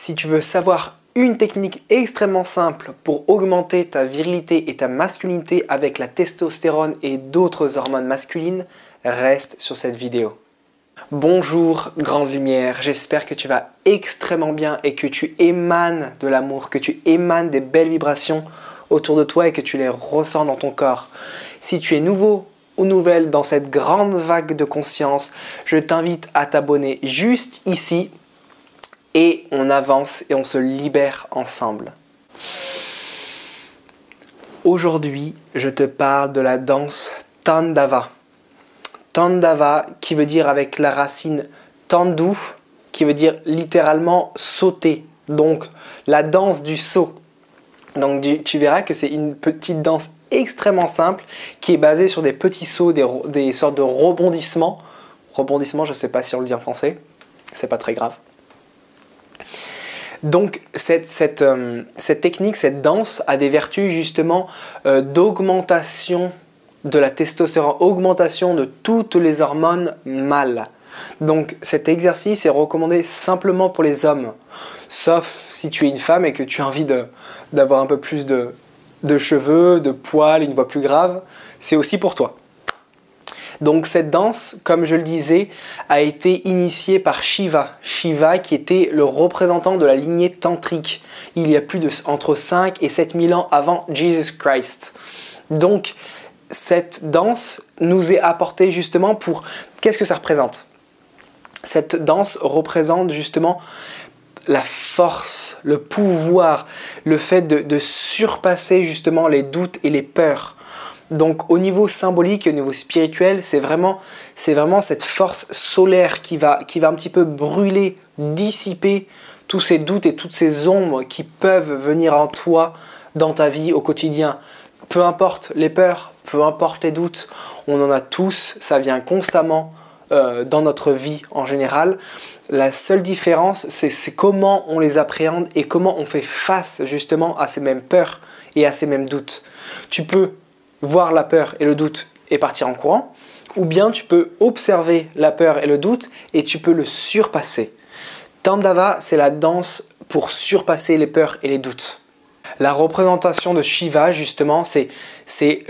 Si tu veux savoir une technique extrêmement simple pour augmenter ta virilité et ta masculinité avec la testostérone et d'autres hormones masculines, reste sur cette vidéo. Bonjour grande lumière, j'espère que tu vas extrêmement bien et que tu émanes de l'amour, que tu émanes des belles vibrations autour de toi et que tu les ressens dans ton corps. Si tu es nouveau ou nouvelle dans cette grande vague de conscience, je t'invite à t'abonner juste ici et on avance et on se libère ensemble. Aujourd'hui, je te parle de la danse Tandava. Tandava qui veut dire avec la racine tandu, qui veut dire littéralement sauter. Donc la danse du saut. Donc tu verras que c'est une petite danse extrêmement simple qui est basée sur des petits sauts, des sortes de rebondissements. Rebondissements, je ne sais pas si on le dit en français, c'est pas très grave. Donc cette technique, cette danse a des vertus justement d'augmentation de la testostérone, augmentation de toutes les hormones mâles. Donc cet exercice est recommandé simplement pour les hommes, sauf si tu es une femme et que tu as envie d'avoir un peu plus de cheveux, de poils, une voix plus grave, c'est aussi pour toi. Donc cette danse, comme je le disais, a été initiée par Shiva. Shiva qui était le représentant de la lignée tantrique. Il y a entre 5 et 7 000 ans avant Jesus Christ. Donc cette danse nous est apportée justement pour... Qu'est-ce que ça représente? Cette danse représente justement la force, le pouvoir, le fait de surpasser justement les doutes et les peurs. Donc au niveau symbolique et au niveau spirituel, c'est vraiment cette force solaire qui va un petit peu brûler, dissiper tous ces doutes et toutes ces ombres qui peuvent venir en toi dans ta vie au quotidien. Peu importe les peurs, peu importe les doutes, on en a tous, ça vient constamment dans notre vie en général. La seule différence, c'est comment on les appréhende et comment on fait face justement à ces mêmes peurs et à ces mêmes doutes. Tu peux voir la peur et le doute et partir en courant, ou bien tu peux observer la peur et le doute et tu peux le surpasser. Tandava, c'est la danse pour surpasser les peurs et les doutes. La représentation de Shiva, justement, c'est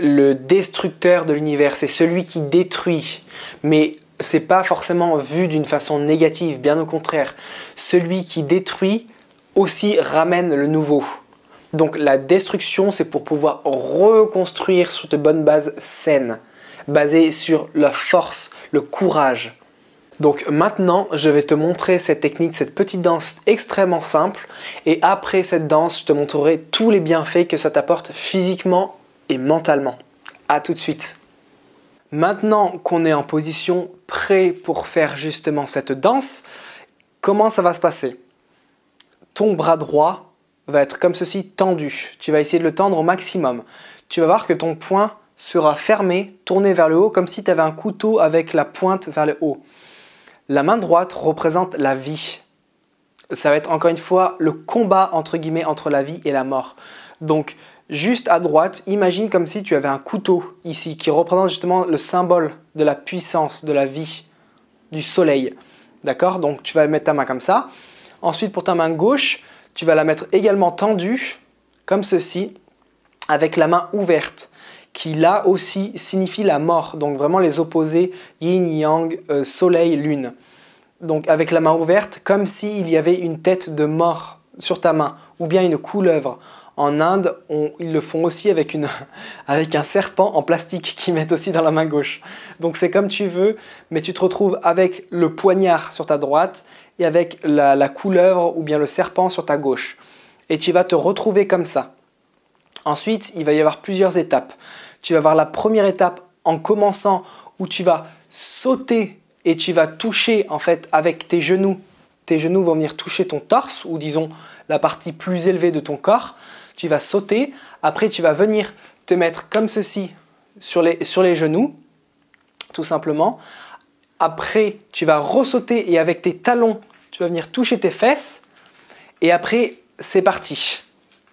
le destructeur de l'univers, c'est celui qui détruit, mais c'est pas forcément vu d'une façon négative, bien au contraire. Celui qui détruit aussi ramène le nouveau. Donc la destruction, c'est pour pouvoir reconstruire sur de bonnes bases saines, basées sur la force, le courage. Donc maintenant, je vais te montrer cette technique, cette petite danse extrêmement simple. Et après cette danse, je te montrerai tous les bienfaits que ça t'apporte physiquement et mentalement. À tout de suite. Maintenant qu'on est en position prêt pour faire justement cette danse, comment ça va se passer? Ton bras droit va être comme ceci tendu. Tu vas essayer de le tendre au maximum. Tu vas voir que ton poing sera fermé, tourné vers le haut, comme si tu avais un couteau avec la pointe vers le haut. La main droite représente la vie. Ça va être encore une fois le combat entre guillemets entre la vie et la mort. Donc juste à droite, imagine comme si tu avais un couteau ici qui représente justement le symbole de la puissance, de la vie, du soleil. D'accord? Donc tu vas mettre ta main comme ça. Ensuite pour ta main gauche, tu vas la mettre également tendue, comme ceci, avec la main ouverte, qui là aussi signifie la mort. Donc vraiment les opposés, yin, yang, soleil, lune. Donc avec la main ouverte, comme s'il y avait une tête de mort sur ta main, ou bien une couleuvre. En Inde, ils le font aussi avec un serpent en plastique qu'ils mettent aussi dans la main gauche. Donc c'est comme tu veux, mais tu te retrouves avec le poignard sur ta droite et avec la couleuvre ou bien le serpent sur ta gauche. Et tu vas te retrouver comme ça. Ensuite, il va y avoir plusieurs étapes. Tu vas avoir la première étape en commençant où tu vas sauter et tu vas toucher en fait avec tes genoux. Tes genoux vont venir toucher ton torse ou disons la partie plus élevée de ton corps. Tu vas sauter. Après, tu vas venir te mettre comme ceci sur les genoux, tout simplement. Après, tu vas ressauter et avec tes talons, tu vas venir toucher tes fesses. Et après, c'est parti.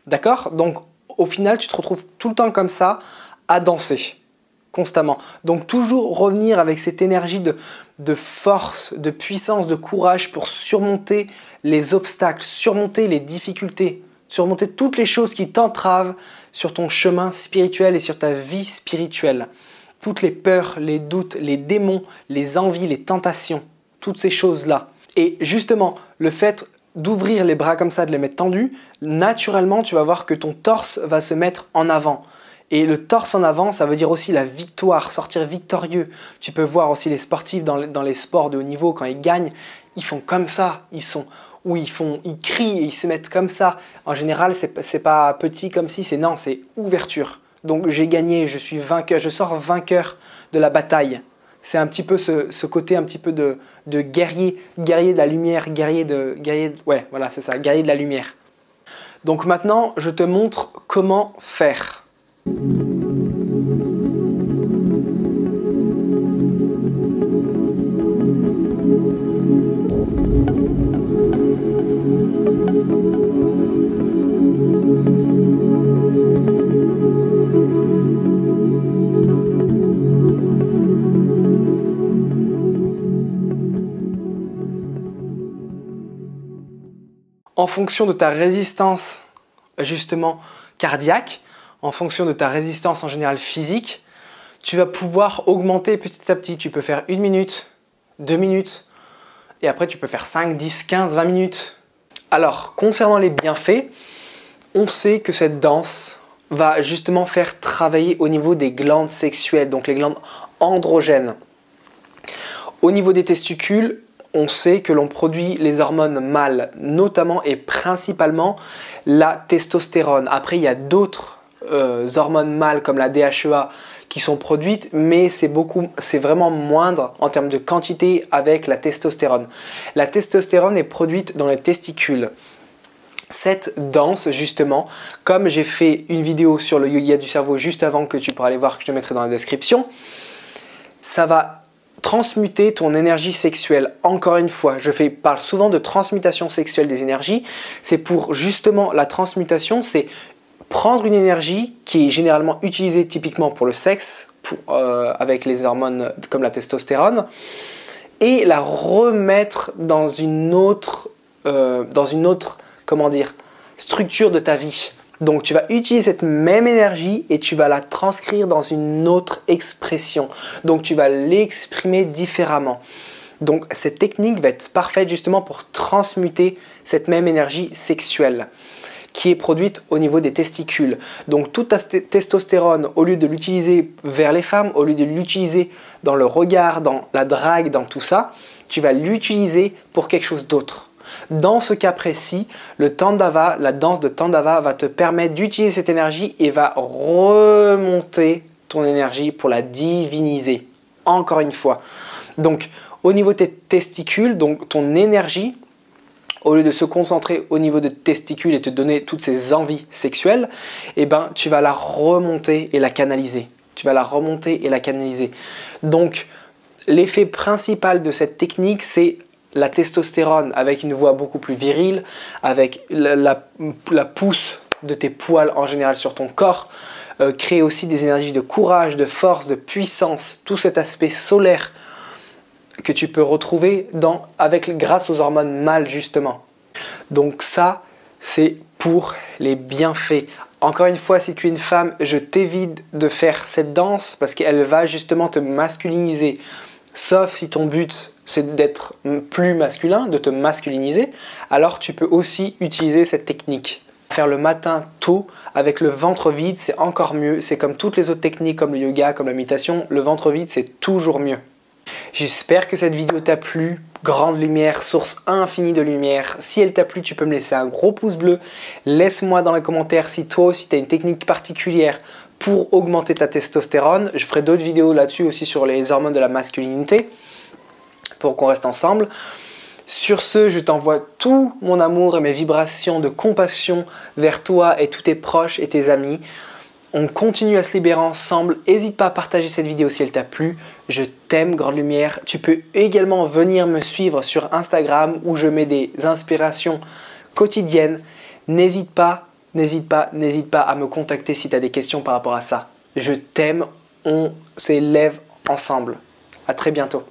D'accord? Donc, au final, tu te retrouves tout le temps comme ça à danser. constamment. Donc toujours revenir avec cette énergie de force, de puissance, de courage pour surmonter les obstacles, surmonter les difficultés, surmonter toutes les choses qui t'entravent sur ton chemin spirituel et sur ta vie spirituelle. Toutes les peurs, les doutes, les démons, les envies, les tentations, toutes ces choses-là. Et justement, le fait d'ouvrir les bras comme ça, de les mettre tendus, naturellement, tu vas voir que ton torse va se mettre en avant. Et le torse en avant, ça veut dire aussi la victoire, sortir victorieux. Tu peux voir aussi les sportifs dans les sports de haut niveau, quand ils gagnent, ils font comme ça. Ils crient et ils se mettent comme ça. En général, c'est pas petit comme si, c'est ouverture. Donc j'ai gagné, je suis vainqueur, je sors vainqueur de la bataille. C'est un petit peu ce côté un petit peu de guerrier de la lumière, guerrier de la lumière. Donc maintenant, je te montre comment faire. En fonction de ta résistance justement cardiaque, en fonction de ta résistance en général physique, tu vas pouvoir augmenter petit à petit. Tu peux faire 1 minute, 2 minutes, et après tu peux faire 5, 10, 15, 20 minutes. Alors, concernant les bienfaits, on sait que cette danse va justement faire travailler au niveau des glandes sexuelles, donc les glandes androgènes. Au niveau des testicules, on sait que l'on produit les hormones mâles, notamment et principalement la testostérone. Après, il y a d'autres hormones mâles comme la DHEA qui sont produites, mais c'est vraiment moindre en termes de quantité avec la testostérone. La testostérone est produite dans les testicules. Cette danse, justement, comme j'ai fait une vidéo sur le yoga du cerveau juste avant, que tu pourras aller voir, que je te mettrai dans la description, ça va transmuter ton énergie sexuelle. Encore une fois, parle souvent de transmutation sexuelle des énergies. C'est pour justement la transmutation, c'est prendre une énergie qui est généralement utilisée typiquement pour le sexe, avec les hormones comme la testostérone, et la remettre dans une autre structure de ta vie. Donc tu vas utiliser cette même énergie et tu vas la transcrire dans une autre expression. Donc tu vas l'exprimer différemment. Donc cette technique va être parfaite justement pour transmuter cette même énergie sexuelle qui est produite au niveau des testicules. Donc toute ta testostérone, au lieu de l'utiliser vers les femmes, au lieu de l'utiliser dans le regard, dans la drague, dans tout ça, tu vas l'utiliser pour quelque chose d'autre. Dans ce cas précis, le Tandava, la danse de Tandava va te permettre d'utiliser cette énergie et va remonter ton énergie pour la diviniser. Encore une fois. Donc, au niveau de tes testicules, donc ton énergie, au lieu de se concentrer au niveau de tes testicules et te donner toutes ces envies sexuelles, eh ben, tu vas la remonter et la canaliser. Tu vas la remonter et la canaliser. Donc, l'effet principal de cette technique, c'est la testostérone avec une voix beaucoup plus virile, avec la pousse de tes poils en général sur ton corps, créer aussi des énergies de courage, de force, de puissance, tout cet aspect solaire que tu peux retrouver grâce aux hormones mâles justement. Donc ça, c'est pour les bienfaits. Encore une fois, si tu es une femme, je t'évite de faire cette danse parce qu'elle va justement te masculiniser. Sauf si ton but c'est d'être plus masculin, de te masculiniser, alors tu peux aussi utiliser cette technique. Faire le matin tôt avec le ventre vide, c'est encore mieux. C'est comme toutes les autres techniques comme le yoga, comme la méditation, le ventre vide c'est toujours mieux. J'espère que cette vidéo t'a plu. Grande lumière, source infinie de lumière. Si elle t'a plu, tu peux me laisser un gros pouce bleu. Laisse-moi dans les commentaires si toi aussi tu as une technique particulière pour augmenter ta testostérone. Je ferai d'autres vidéos là-dessus aussi sur les hormones de la masculinité pour qu'on reste ensemble. Sur ce, je t'envoie tout mon amour et mes vibrations de compassion vers toi et tous tes proches et tes amis. On continue à se libérer ensemble. N'hésite pas à partager cette vidéo si elle t'a plu. Je t'aime, Grande Lumière. Tu peux également venir me suivre sur Instagram où je mets des inspirations quotidiennes. N'hésite pas à me contacter si tu as des questions par rapport à ça. Je t'aime. On s'élève ensemble. À très bientôt.